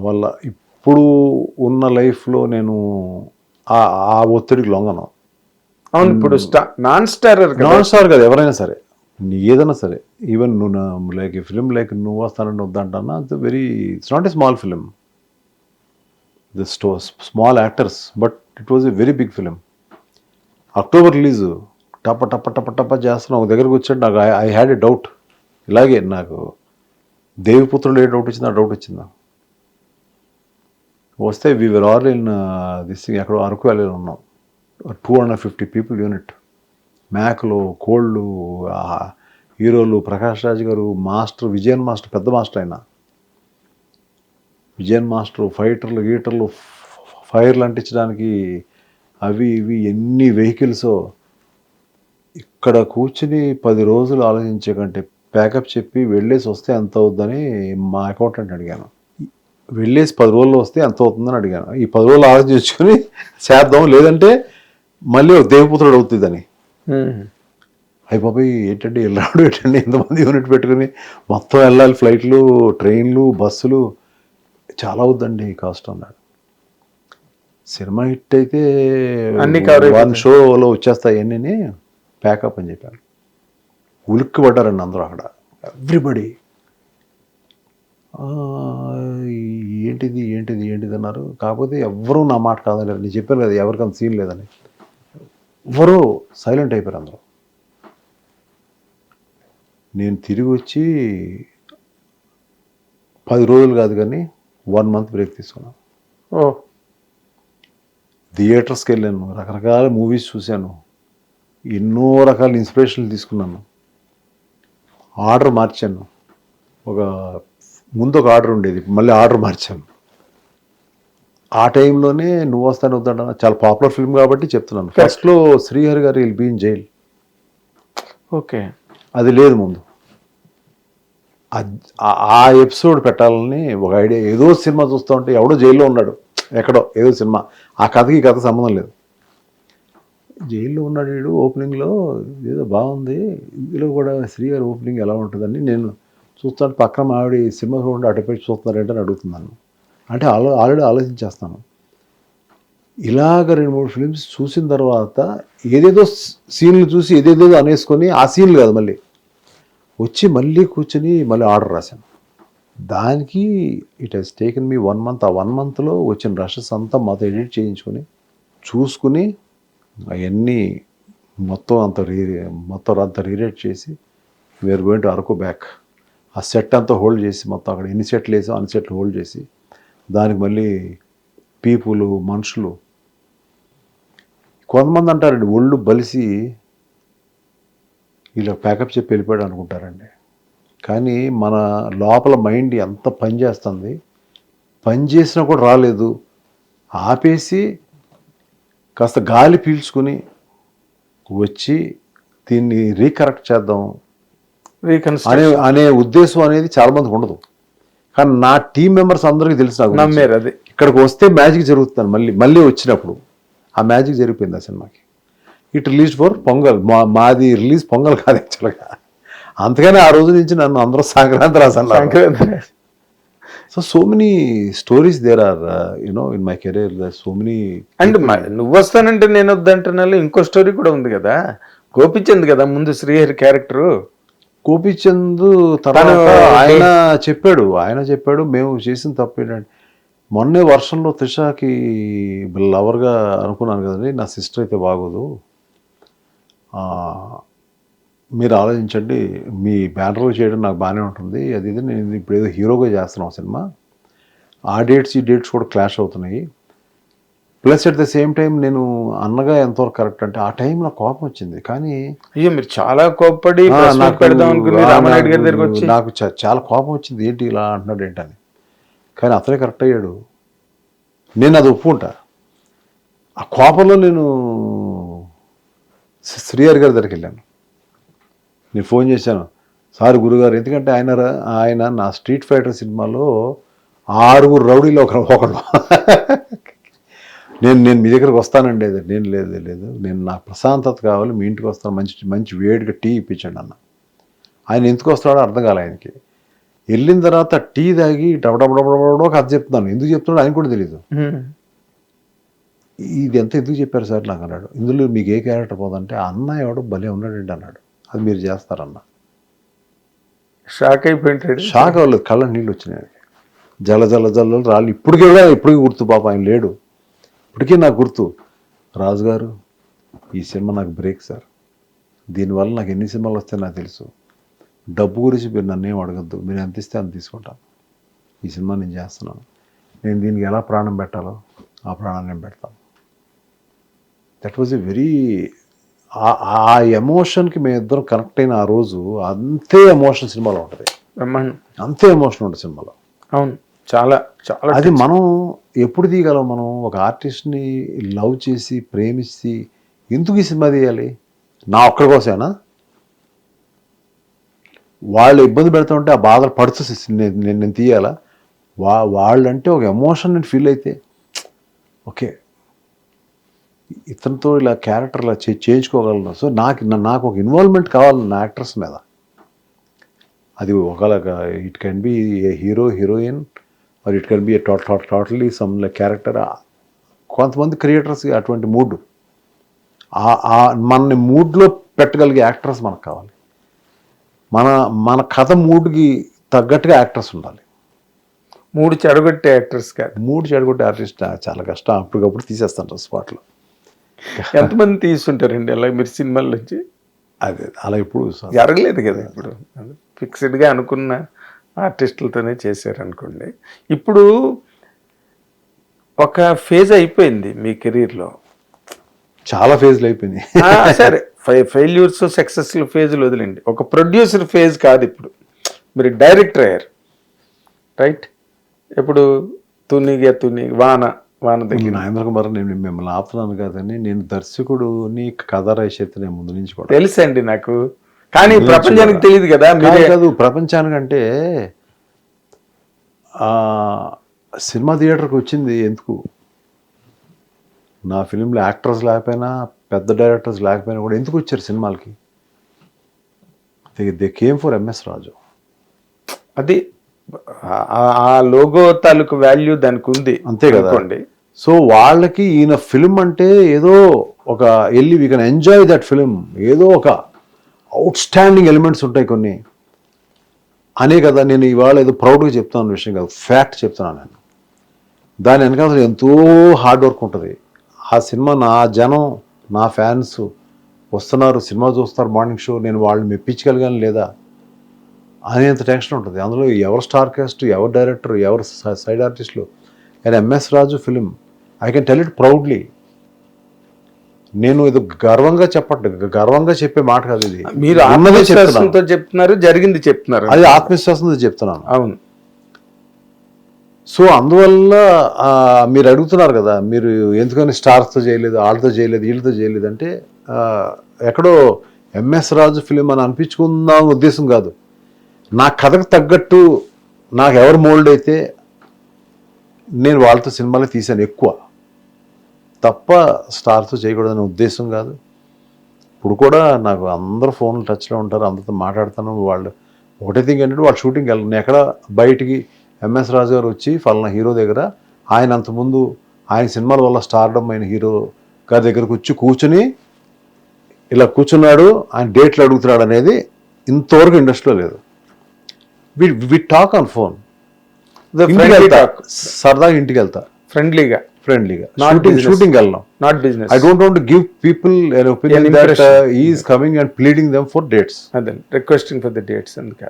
వల్ల ఇప్పుడు ఉన్న లైఫ్లో నేను ఆ ఒత్తిడికి లొంగను. అవును, ఇప్పుడు నాన్ స్టారర్ కదా ఎవరైనా సరే, ఏదైనా సరే, ఈవెన్ నువ్వు లైక్ ఈ ఫిలిం లైక్ నువ్వు వస్తానంటే వద్దంటన్నా, it's not a small film, the small actors, but it was a very big film. October release, టప్ప టప్ప టప్ప టప్ప చేస్తున్నా, ఒక దగ్గరకు వచ్చాడు. నాకు ఐ హ్యాడ్ ఎ డౌట్, ఇలాగే నాకు దేవిపుత్రులు ఏ డౌట్ వచ్చింది, ఆ డౌట్ వచ్చిందా వస్తే we are all in this thing, ఎక్కడో అరకు వ్యాలీలో ఉన్నాం, 250 people యూనిట్, మ్యాక్లు, కోళ్ళు, హీరోలు, ప్రకాష్ రాజ్ గారు, మాస్టర్ విజయన్ మాస్టర్, పెద్ద మాస్టర్ అయినా విజయన్ మాస్టర్, ఫైటర్లు, గీటర్లు, ఫైర్లు అంటించడానికి అవి ఇవి ఎన్ని వెహికల్స్. ఇక్కడ కూర్చుని 10 రోజులు ఆలోచించే కంటే ప్యాకప్ చెప్పి వెళ్ళేసి వస్తే ఎంత అవుద్దని మా అకౌంటెంట్ అడిగాను. వెళ్ళేసి 10 రోజుల్లో వస్తే ఎంత అవుతుందని అడిగాను. ఈ 10 రోజులు ఆలోచించుకొని చేద్దాం, లేదంటే మళ్ళీ దేవపుత్రుడు అవుతుందని. అయిపోయి ఏంటంటే వెళ్ళాడు, ఏంటంటే ఎంతమంది యూనిట్ పెట్టుకుని మొత్తం వెళ్ళాలి, ఫ్లైట్లు, ట్రైన్లు, బస్సులు, చాలా అవుద్దండి కాస్ట్ అన్నాడు. సినిమా హిట్ అయితే అన్ని 1 షోలో వచ్చేస్తాయి అన్నీ, ప్యాకప్ అని చెప్పాను. ఉలిక్కి పడ్డారండి అందరూ అక్కడ, ఎవ్రీబడి. ఏంటిది ఏంటిది ఏంటిది అన్నారు. కాకపోతే ఎవ్వరూ నా మాట కాదలేరు. నేను చెప్పాను కదా ఎవరికంత సీన్ లేదని, ఎవ్వరూ సైలెంట్ అయిపోయారు అందరూ. నేను తిరిగి వచ్చి 10 రోజులు కాదు కానీ 1 month బ్రేక్ తీసుకున్నాను. థియేటర్స్కి వెళ్ళాను, రకరకాల మూవీస్ చూశాను, ఎన్నో రకాల ఇన్స్పిరేషన్లు తీసుకున్నాను, ఆర్డర్ మార్చాను. ముందు ఒక ఆర్డర్ ఉండేది, మళ్ళీ ఆర్డర్ మార్చాను. ఆ టైంలోనే నువ్వు వస్తాను వద్దంట, చాలా పాపులర్ ఫిల్మ్ కాబట్టి చెప్తున్నాను. ఫస్ట్లో శ్రీహరి గారు will be in jail, okay, అది లేదు ముందు. ఆ ఎపిసోడ్ పెట్టాలని ఒక ఐడియా. ఏదో సినిమా చూస్తూ ఉంటే ఎవడో జైల్లో ఉన్నాడు, ఎక్కడో ఏదో సినిమా, ఆ కథకి ఈ కథ సంబంధం లేదు. జైల్లో ఉన్నాడు వీడు, ఓపెనింగ్లో ఏదో బాగుంది, ఇందులో కూడా శ్రీగారి ఓపెనింగ్ ఎలా ఉంటుందని నేను చూస్తాను. పక్కన ఆవిడ సినిమా చూడండి అటుపై చూస్తున్నారేంటని అడుగుతున్నాను. అంటే ఆల్రెడీ ఆలోచించేస్తాను. ఇలాగ 2-3 ఫిలిమ్స్ చూసిన తర్వాత ఏదేదో సీన్లు చూసి ఏదేదో అనేసుకొని, ఆ సీన్లు కాదు మళ్ళీ వచ్చి మళ్ళీ కూర్చొని మళ్ళీ ఆర్డర్ రాశాను. దానికి it has taken me 1 month. ఆ 1 monthలో వచ్చిన రషెస్ అంతా మొత్తం ఎడిట్ చేయించుకొని చూసుకుని అవన్నీ మొత్తం అంతా రీరేట్ చేసి we are going to Araku back. ఆ సెట్ అంతా హోల్డ్ చేసి, మొత్తం అక్కడ ఎన్ని సెట్లు వేసాం అన్ని సెట్లు హోల్డ్ చేసి, దానికి మళ్ళీ పీపులు, మనుషులు. కొంతమంది అంటారండి ఒళ్ళు బలిసి ఇలా ప్యాకప్ చెప్పి వెళ్ళిపోయాడు అనుకుంటారండి. కానీ మన లోపల మైండ్ ఎంత పని చేస్తుంది, పని చేసినా కూడా రాలేదు, ఆపేసి కాస్త గాలి పీల్చుకుని వచ్చి దీన్ని రీకరెక్ట్ చేద్దాం అనే ఉద్దేశం అనేది చాలా మందికి ఉండదు. కానీ నా టీం మెంబర్స్ అందరికీ తెలుసు, నాకు నమ్మారు. అది ఇక్కడికి వస్తే మ్యాజిక్ జరుగుతుంది. మళ్ళీ వచ్చినప్పుడు ఆ మ్యాజిక్ జరిగిపోయింది ఆ సినిమాకి. ఇట్ రిలీజ్ ఫర్ పొంగల్, మాది రిలీజ్ పొంగల్ కాదు యాక్చువల్గా. అందుకని ఆ రోజు నుంచి నన్ను అందరూ సంక్రాంతి రాశాను. So many stories there are in my career, so many. And నువ్వు వస్తానంటే నేను వద్దంటున్నా ఇంకో స్టోరీ కూడా ఉంది కదా, గోపిచంద్ కదా ముందు శ్రీహరి క్యారెక్టరు. గోపిచంద్ తర్వాత ఆయన చెప్పాడు మేము చేసిన తప్పు ఏంటంటే, మొన్నే వర్షంలో త్రిషకి లవర్గా అనుకున్నాను కదండి, నా సిస్టర్ అయితే బాగోదు, మీరు ఆలోచించండి, మీ బ్యానర్లో చేయడం నాకు బాగానే ఉంటుంది, అది ఇది, నేను ఇప్పుడు ఏదో హీరోగా చేస్తున్నాం సినిమా, ఆ డేట్స్ ఈ డేట్స్ కూడా క్లాష్ అవుతున్నాయి, plus at the same time నేను అన్నగా ఎంతవరకు కరెక్ట్ అంటే, ఆ టైం నాకు కోపం వచ్చింది. కానీ అయ్యో మీరు చాలా కోప్పడి రామానాయుడు గారి దగ్గరికి వచ్చి నాకు చాలా కోపం వచ్చింది, ఏంటి ఇలా అంటున్నాడు ఏంటని. కానీ అతనే కరెక్ట్ అయ్యాడు, నేను అది ఒప్పుకుంటా. ఆ కోపంలో నేను శ్రీహరి గారి దగ్గరికి వెళ్ళాను, నేను ఫోన్ చేశాను, సార్ గురుగారు, ఎందుకంటే ఆయన నా స్ట్రీట్ ఫైటర్ సినిమాలో 6 రౌడీలో ఒకడు, నేను మీ దగ్గరకు వస్తానండి, నేను లేదు నేను నాకు ప్రశాంతత కావాలి, మీ ఇంటికి వస్తాను, మంచి వేడిగా టీ ఇప్పించండి అన్న. ఆయన ఎందుకు వస్తాడో అర్థం కాలే ఆయనకి. వెళ్ళిన తర్వాత టీ తాగి డబడబడబడో కథ చెప్తున్నాను. ఎందుకు చెప్తున్నాడు ఆయన కూడా తెలియదు. ఇది ఎంత ఎందుకు చెప్పారు సార్ నాకు అన్నాడు. ఇందులో మీకు ఏ క్యారెక్టర్ పోదంటే అన్న ఎవడో భలే ఉన్నాడండి అన్నాడు. అది మీరు చేస్తారన్న. షాక్ అయిపోయింటాడు. షాక్ అవ్వలేదు, కళ్ళ నీళ్ళు వచ్చినాయి. జల జల జల్ల రాళ్ళు ఇప్పటికీ గుర్తు. పాప ఆయన లేడు, ఇప్పటికీ నాకు గుర్తు. రాజుగారు ఈ సినిమా నాకు బ్రేక్ సార్, దీనివల్ల నాకు ఎన్ని సినిమాలు వస్తాయో నాకు తెలుసు. డబ్బు గురించి మీరు నన్ను ఏం అడగద్దు, మీరు ఎంత ఇస్తే అంత తీసుకుంటాను. ఈ సినిమా నేను చేస్తున్నాను, నేను దీనికి ఎలా ప్రాణం పెట్టాలో ఆ ప్రాణాన్ని నేను పెడతాను. దట్ వాజ్ ఎ వెరీ, ఆ ఎమోషన్కి మేము ఇద్దరం కనెక్ట్ అయిన ఆ రోజు అంతే ఎమోషన్ సినిమాలో ఉంటుంది. అంతే ఎమోషన్ ఉంటుంది సినిమాలో. అవును, చాలా చాలా. అది మనం ఎప్పుడు తీయగలం? మనం ఒక ఆర్టిస్ట్ని లవ్ చేసి ప్రేమించి ఎందుకు ఈ సినిమా తీయాలి? నా ఒక్కడి కోసమేనా? వాళ్ళు ఇబ్బంది పెడుతూ ఉంటే ఆ బాధలు పడుతూ నేను తీయాలా? వాళ్ళంటే ఒక ఎమోషన్ నేను ఫీల్ అయితే ఓకే ఇతనితో ఇలా క్యారెక్టర్ ఇలా చేయించుకోగలను. సో నాకు ఒక ఇన్వాల్వ్మెంట్ కావాలి నా యాక్టర్స్ మీద. అది ఒకలాగా it can be A hero heroine or it can be A totally some character. కొంతమంది క్రియేటర్స్కి అటువంటి మూడ్, మనని మూడ్లో పెట్టగలిగే యాక్టర్స్ మనకు కావాలి. మన కథ మూడ్కి తగ్గట్టుగా యాక్టర్స్ ఉండాలి. మూడు చెడగొట్టే యాక్టర్స్ కాదు. మూడు చెడగొట్టే ఆర్టిస్ట్ చాలా కష్టం. అప్పటికప్పుడు తీసేస్తాను స్పాట్లో. ఎంతమంది తీసుంటారండి అలా మీరు సినిమాల నుంచి? అదే అలా ఇప్పుడు జరగలేదు కదా. ఇప్పుడు ఫిక్స్డ్గా అనుకున్న ఆర్టిస్టులతోనే చేశారనుకోండి. ఇప్పుడు ఒక ఫేజ్ అయిపోయింది మీ కెరీర్లో, చాలా ఫేజ్లు అయిపోయినాయి. సరే, ఫెయిల్యూర్స్ సక్సెస్ఫుల్ ఫేజ్లు వదిలేండి. ఒక ప్రొడ్యూసర్ ఫేజ్ కాదు ఇప్పుడు. మీరు డైరెక్టర్ అయ్యారు, రైట్? ఇప్పుడు తునిగా వాన దగ్గర నాగేంద్ర కుమార్, నేను మిమ్మల్ని ఆపుతున్నాను కాదని, నేను దర్శకుడుని కథ రచయిత నేను ముందు నుంచి కూడా తెలుసండి నాకు. కానీ ప్రపంచానికి తెలియదు కదా. కాదు, ప్రపంచానికంటే సినిమా థియేటర్కి వచ్చింది ఎందుకు? నా ఫిలింలో యాక్టర్స్ లేకపోయినా, పెద్ద డైరెక్టర్స్ లేకపోయినా కూడా ఎందుకు వచ్చారు సినిమాలకి? దే కేమ్ ఫర్ ఎంఎస్ రాజు. అది ఆ లోగో తాలూకు వాల్యూ దానికి ఉంది, అంతే కదండి. సో వాళ్ళకి ఈయన ఫిల్మ్ అంటే ఏదో ఒక వెళ్ళి we can enjoy that film, ఏదో ఒక అవుట్ స్టాండింగ్ ఎలిమెంట్స్ ఉంటాయి కొన్ని అనే కదా. నేను ఇవాళ ఏదో ప్రౌడ్గా చెప్తాను విషయం కాదు, ఫ్యాక్ట్ చెప్తున్నాను నేను. దాని వెనకాల ఎంతో హార్డ్ వర్క్ ఉంటుంది. ఆ సినిమా నా జనం, నా ఫ్యాన్స్ వస్తున్నారు, సినిమా చూస్తారు, మార్నింగ్ షో, నేను వాళ్ళని మెప్పించగలిగాను లేదా అనేంత టెన్షన్ ఉంటుంది. అందులో ఎవరు స్టార్ కాస్ట్, ఎవరు డైరెక్టర్, ఎవరు సైడ్ ఆర్టిస్టులు. And MS Raju film, I can tell it proudly. నేను ఇది గర్వంగా చెప్పే మాట కాదు. ఇది మీరు ఆత్మవిశ్వాసంతో చెప్తున్నారు, జరిగింది చెప్తున్నారు. అది ఆత్మవిశ్వాసంతో చెప్తున్నాను. అవును. సో అందువల్ల మీరు అడుగుతున్నారు కదా, మీరు ఎందుకని స్టార్స్తో చేయలేదు, వాళ్ళతో చేయలేదు, వీళ్ళతో చేయలేదు అంటే ఎక్కడో ఎంఎస్ రాజు ఫిలిం అని అనిపించుకుందాం ఉద్దేశం కాదు. నా కథకు తగ్గట్టు నాకు ఎవరు మోల్డ్ అయితే నేను వాళ్ళతో సినిమాలు తీశాను ఎక్కువ తప్ప స్టార్తో చేయకూడదనే ఉద్దేశం కాదు. ఇప్పుడు కూడా నాకు అందరూ ఫోన్లు టచ్లో ఉంటారు, అందరితో మాట్లాడతాను. వాళ్ళు ఒకటే థింగ్ ఏంటంటే వాళ్ళు షూటింగ్కి వెళ్ళను. నేను ఎక్కడ బయటికి ఎంఎస్ రాజు గారు వచ్చి ఫలానా హీరో దగ్గర, ఆయన అంతకుముందు ఆయన సినిమాల వల్ల స్టార్డమ్ అయిన హీరో గారి దగ్గరకు వచ్చి కూర్చుని ఇలా కూర్చున్నాడు, ఆయన డేట్లు అడుగుతున్నాడు అనేది ఇంతవరకు ఇండస్ట్రీలో లేదు. వి టాక్ ఆన్ ఫోన్, సరదాగా ఇంటికి వెళ్తా ఫ్రెండ్లీగా షూటింగ్ వెళ్ళను. Not business. I don't want to give people an opinion that he is coming and pleading them for dates. అదే రిక్వెస్టింగ్ ఫర్ ద డేట్స్ అందుకే